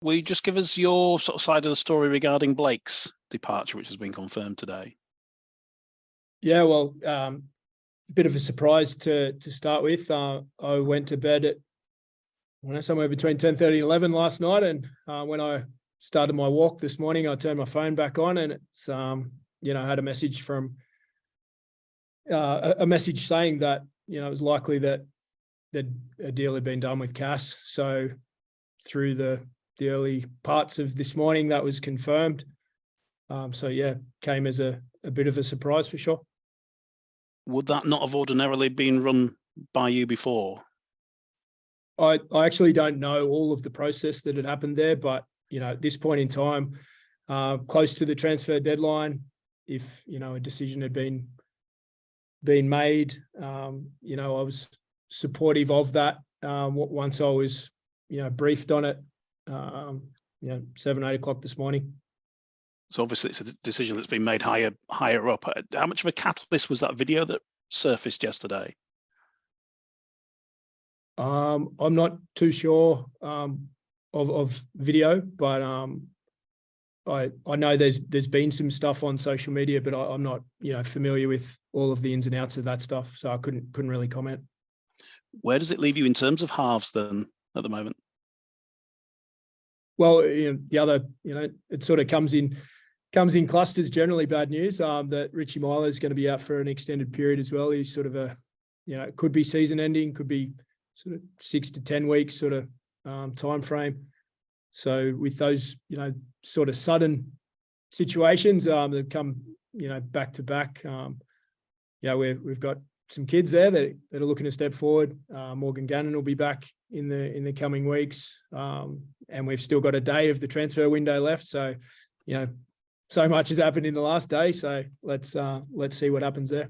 Will you just give us your sort of side of the story regarding Blake's departure, which has been confirmed today? Yeah, well, a bit of a surprise to start with. I went to bed at somewhere between 10:30 and 11 last night, and when I started my walk this morning, I turned my phone back on, and it's I had a message from a message saying that it was likely that a deal had been done with Cass. So through the early parts of this morning, that was confirmed. So yeah, came as a bit of a surprise for sure. Would that not have ordinarily been run by you before? I actually don't know all of the process that had happened there, but at this point in time, close to the transfer deadline, if a decision had been made, I was supportive of that. Once I was briefed on it, 7, 8 o'clock this morning. So obviously it's a decision that's been made higher up. How much of a catalyst was that video that surfaced yesterday? I'm not too sure of video, but I know there's been some stuff on social media, but I'm not familiar with all of the ins and outs of that stuff, so I couldn't really comment. Where does it leave you in terms of halves then at the moment? Well, the other, it sort of comes in clusters. Generally, bad news that Richie Myler is going to be out for an extended period as well. He's sort of it could be season ending, could be sort of 6 to 10 weeks sort of time frame. So with those, sort of sudden situations that come, back to back, we've got some kids there that are looking to step forward. Morgan Gannon will be back in the coming weeks, and we've still got a day of the transfer window left. So, so much has happened in the last day. So let's see what happens there.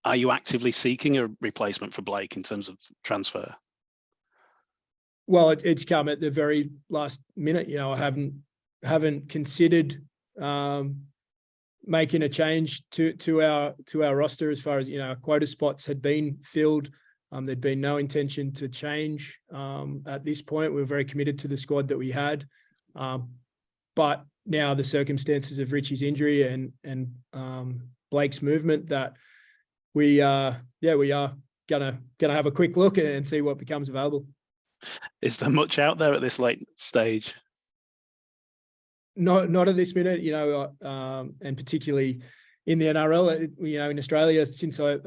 Are you actively seeking a replacement for Blake in terms of transfer? Well, it's come at the very last minute. I haven't considered making a change to our roster as far as quota spots had been filled. There'd been no intention to change at this point. We were very committed to the squad that we had, but now the circumstances of Richie's injury and Blake's movement, that we are gonna have a quick look and see what becomes available. Is there much out there at this late stage? Not at this minute, and particularly in the NRL. In Australia, since I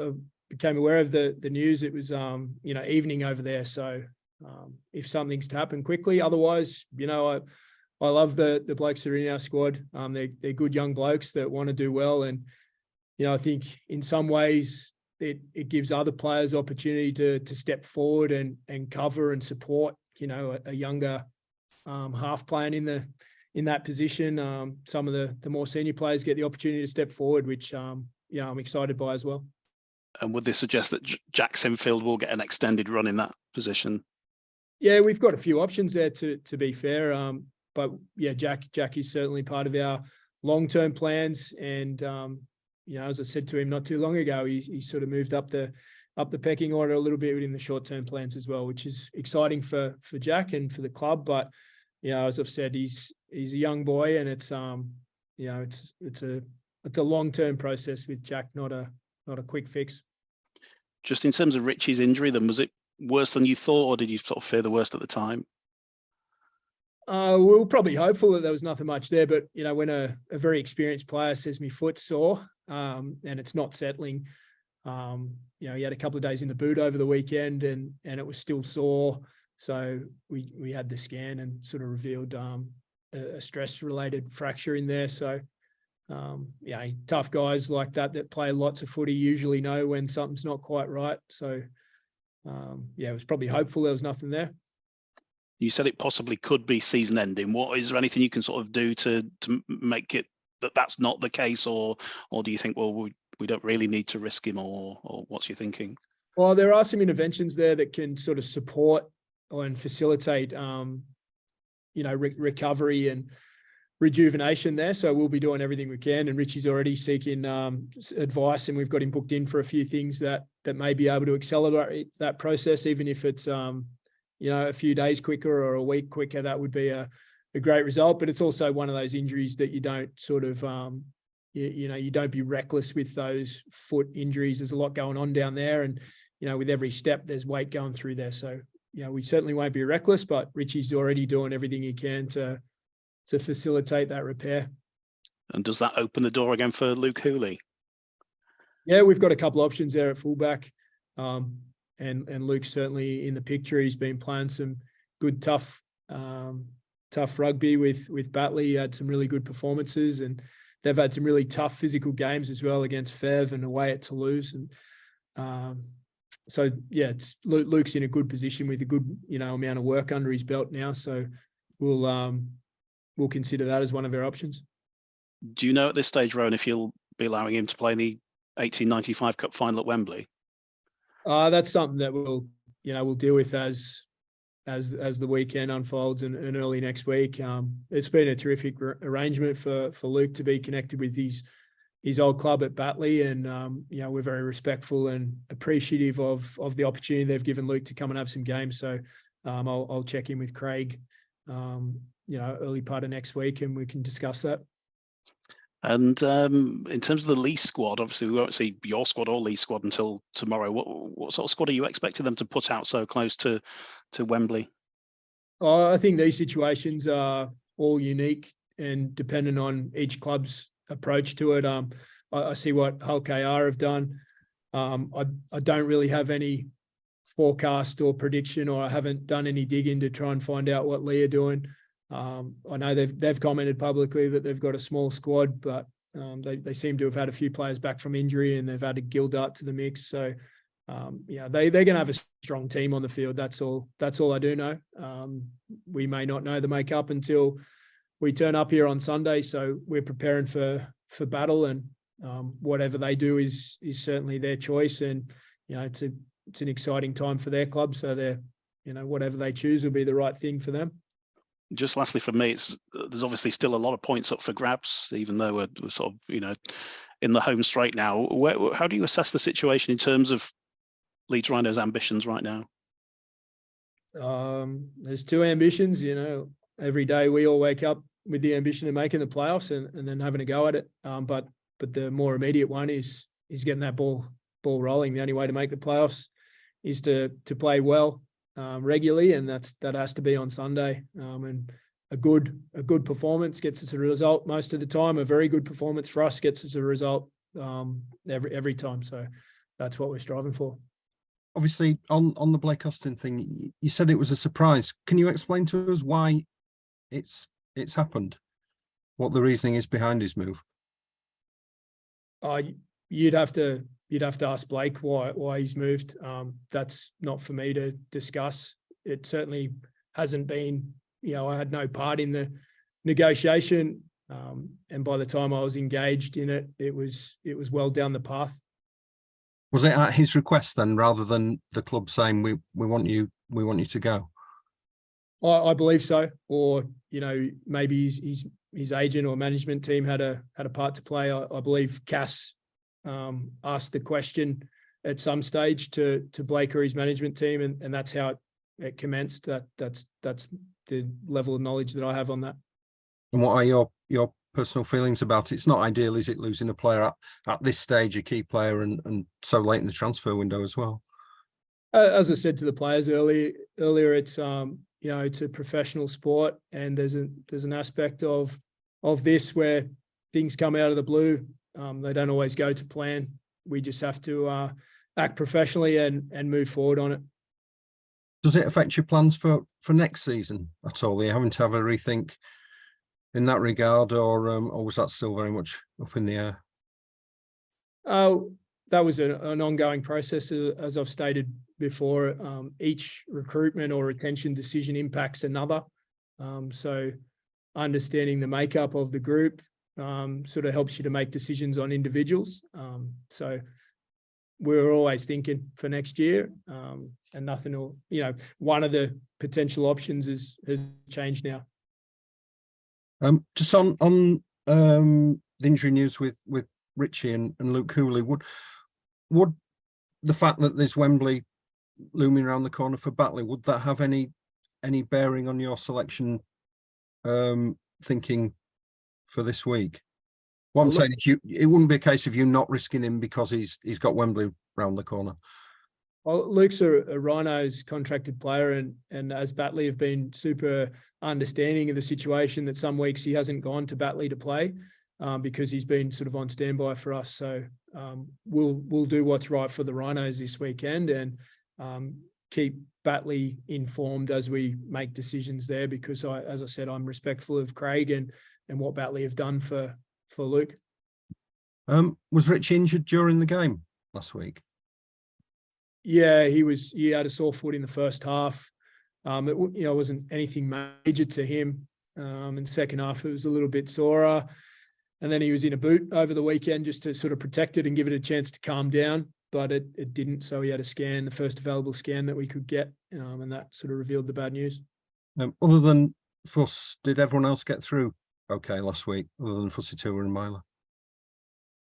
became aware of the news, it was evening over there. So if something's to happen quickly, otherwise, I love the blokes that are in our squad. They're good young blokes that want to do well, and I think in some ways it gives other players opportunity to step forward and cover and support a younger half playing in that position. Some of the more senior players get the opportunity to step forward, which I'm excited by as well. And would this suggest that Jack Sinfield will get an extended run in that position? Yeah, we've got a few options there to be fair. But yeah, Jack is certainly part of our long-term plans. And as I said to him not too long ago, he sort of moved up the pecking order a little bit within the short-term plans as well, which is exciting for Jack and for the club. But as I've said, he's a young boy, and it's a long-term process with Jack, not a quick fix. Just in terms of Richie's injury, then, was it worse than you thought, or did you sort of fear the worst at the time? We were probably hopeful that there was nothing much there, but when a very experienced player says my foot's sore, and it's not settling, he had a couple of days in the boot over the weekend, and it was still sore. So we had the scan and sort of revealed a stress-related fracture in there. So tough guys like that play lots of footy usually know when something's not quite right. So it was probably hopeful there was nothing there. You said it possibly could be season ending. Is there anything you can sort of do to make it that's not the case, or do you think, well, we don't really need to risk him, or what's your thinking? Well, there are some interventions there that can sort of support and facilitate recovery and rejuvenation there. So we'll be doing everything we can, and Richie's already seeking advice, and we've got him booked in for a few things that may be able to accelerate that process, even if it's a few days quicker or a week quicker. That would be a a great result, but it's also one of those injuries that you don't sort of, you don't be reckless with those foot injuries. There's a lot going on down there, and with every step, there's weight going through there. So we certainly won't be reckless, but Richie's already doing everything he can to facilitate that repair. And does that open the door again for Luke Hooley? Yeah, we've got a couple of options there at fullback, and Luke's certainly in the picture. He's been playing some good, tough rugby with Batley. He had some really good performances, and they've had some really tough physical games as well against Fev and away at Toulouse. And so yeah, Luke's in a good position with a good amount of work under his belt now. So we'll consider that as one of our options. Do you know at this stage, Rohan, if you'll be allowing him to play in the 1895 Cup final at Wembley? That's something that we'll deal with as the weekend unfolds and early next week. It's been a terrific arrangement for Luke to be connected with his old club at Batley, and we're very respectful and appreciative of the opportunity they've given Luke to come and have some games. So I'll check in with Craig, early part of next week, and we can discuss that. And in terms of the Leeds squad, obviously we won't see your squad or Leeds squad until tomorrow. What sort of squad are you expecting them to put out so close to Wembley? I think these situations are all unique and dependent on each club's approach to it. I see what Hull KR have done. I don't really have any forecast or prediction, or I haven't done any digging to try and find out what Leigh are doing. I know they've commented publicly that they've got a small squad, but they seem to have had a few players back from injury, and they've added Gildart to the mix. So they're going to have a strong team on the field. That's all I do know. We may not know the makeup until we turn up here on Sunday. So we're preparing for battle, and whatever they do is certainly their choice. And it's an exciting time for their club. So they're whatever they choose will be the right thing for them. Just lastly for me, there's obviously still a lot of points up for grabs, even though we're sort of in the home straight now. How do you assess the situation in terms of Leeds Rhinos' ambitions right now? There's two ambitions. Every day we all wake up with the ambition of making the playoffs and then having a go at it. But the more immediate one is getting that ball rolling. The only way to make the playoffs is to play well regularly, and that has to be on Sunday. And a good performance gets us a result most of the time. A very good performance for us gets us a result every time. So that's what we're striving for. Obviously, on the Blake Austin thing, you said it was a surprise. Can you explain to us why it's happened? What the reasoning is behind his move? You'd have to ask Blake why he's moved. That's not for me to discuss. It certainly hasn't been. I had no part in the negotiation, and by the time I was engaged in it, it was well down the path. Was it at his request then, rather than the club saying we want you to go? I believe so. Or maybe his agent or management team had a part to play. I believe Cass asked the question at some stage to Blake or his management team, and that's how it commenced. That's the level of knowledge that I have on that. And what are your personal feelings about it? It's not ideal, is it, losing a player at this stage, a key player, and so late in the transfer window as well? As I said to the players earlier, it's it's a professional sport, and there's an aspect of this where things come out of the blue. They don't always go to plan. We just have to act professionally and move forward on it. Does it affect your plans for next season at all? Are you having to have a rethink in that regard, or was that still very much up in the air? That was an ongoing process, as I've stated before. Each recruitment or retention decision impacts another. So understanding the makeup of the group sort of helps you to make decisions on individuals. So we're always thinking for next year, and nothing will, one of the potential options has changed now. Just on the injury news with Richie and Luke Hooley, would the fact that there's Wembley looming around the corner for Batley, would that have any bearing on your selection thinking for this week? What I'm saying is, it wouldn't be a case of you not risking him because he's got Wembley round the corner. Well, Luke's a Rhinos contracted player, and as Batley have been super understanding of the situation that some weeks he hasn't gone to Batley to play because he's been sort of on standby for us. So we'll do what's right for the Rhinos this weekend and keep Batley informed as we make decisions there, because as I said, I'm respectful of Craig and what Batley have done for Luke. Was Rich injured during the game last week? Yeah, he had a sore foot in the first half. It wasn't anything major to him. In the second half, it was a little bit sorer. And then he was in a boot over the weekend just to sort of protect it and give it a chance to calm down. But it didn't. So he had a scan, the first available scan that we could get. And that sort of revealed the bad news. Other than Fuss, did everyone else get through okay last week, other than Fussy Tua and Myler?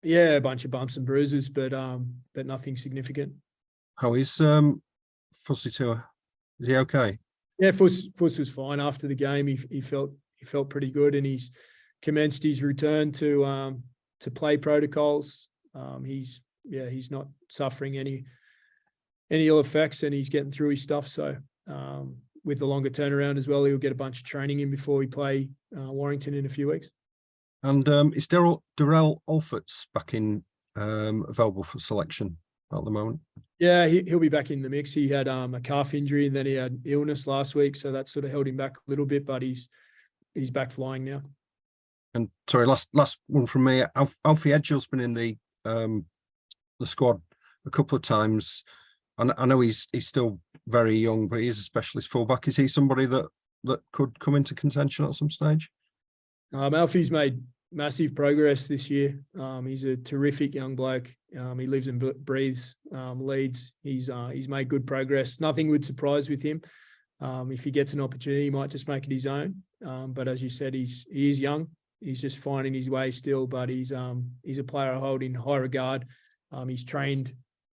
Yeah, a bunch of bumps and bruises, but nothing significant. How is Fussy Tua? Is he okay? Yeah, Fuss was fine after the game. He felt pretty good, and he's commenced his return to play protocols. He's not suffering any ill effects, and he's getting through his stuff. So with the longer turnaround as well, he'll get a bunch of training in before we play Warrington in a few weeks. And is Darrell Alfort's back in available for selection at the moment? Yeah, he'll be back in the mix. He had a calf injury and then he had illness last week, so that sort of held him back a little bit, but he's back flying now. And sorry, last one from me. Alfie Edgell's been in the squad a couple of times. I know he's still very young, but he's a specialist fullback. Is he somebody that could come into contention at some stage? Alfie's made massive progress this year. He's a terrific young bloke. He lives and breathes Leeds. He's made good progress. Nothing would surprise with him. If he gets an opportunity, he might just make it his own. But as you said, he is young. He's just finding his way still. But he's a player I hold in high regard. He's trained.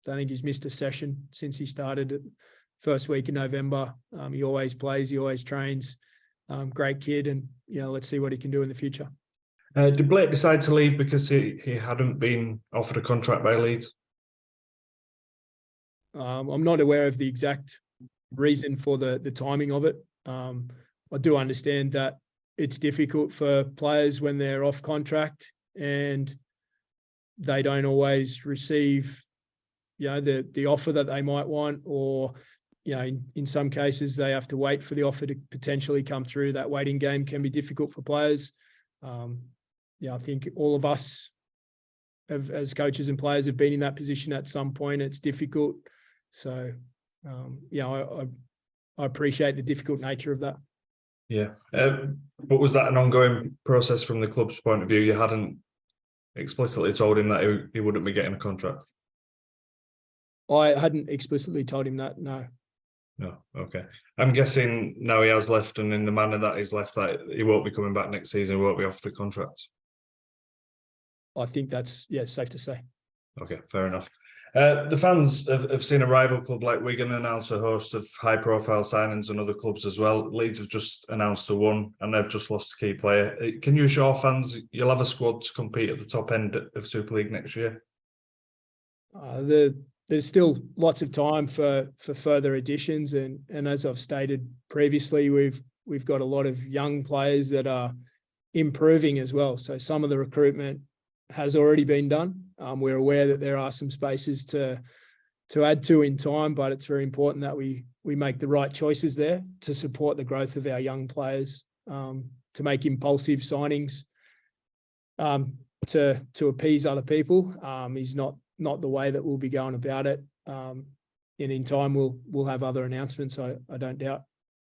I think he's missed a session since he started at first week in November. He always plays. He always trains. Great kid, and let's see what he can do in the future. Did Blake decide to leave because he hadn't been offered a contract by Leeds? I'm not aware of the exact reason for the timing of it. I do understand that it's difficult for players when they're off contract and they don't always receive, the offer that they might want, or in some cases they have to wait for the offer to potentially come through. That waiting game can be difficult for players. I think all of us as coaches and players have been in that position at some point. It's difficult. So, I appreciate the difficult nature of that. Yeah. But was that an ongoing process from the club's point of view? You hadn't explicitly told him that he wouldn't be getting a contract? I hadn't explicitly told him that, no. No, okay. I'm guessing now he has left, and in the manner that he's left, that he won't be coming back next season, he won't be offered a contract. I think that's, safe to say. Okay, fair enough. The fans have seen a rival club like Wigan announce a host of high-profile signings, and other clubs as well. Leeds have just announced one, and they've just lost a key player. Can you assure fans you'll have a squad to compete at the top end of Super League next year? There's still lots of time for further additions, and as I've stated previously, we've got a lot of young players that are improving as well. So some of the recruitment has already been done. We're aware that there are some spaces to add to in time, but it's very important that we make the right choices there to support the growth of our young players, to make impulsive signings to appease other people is not the way that we'll be going about it. And in time, we'll have other announcements, I don't doubt.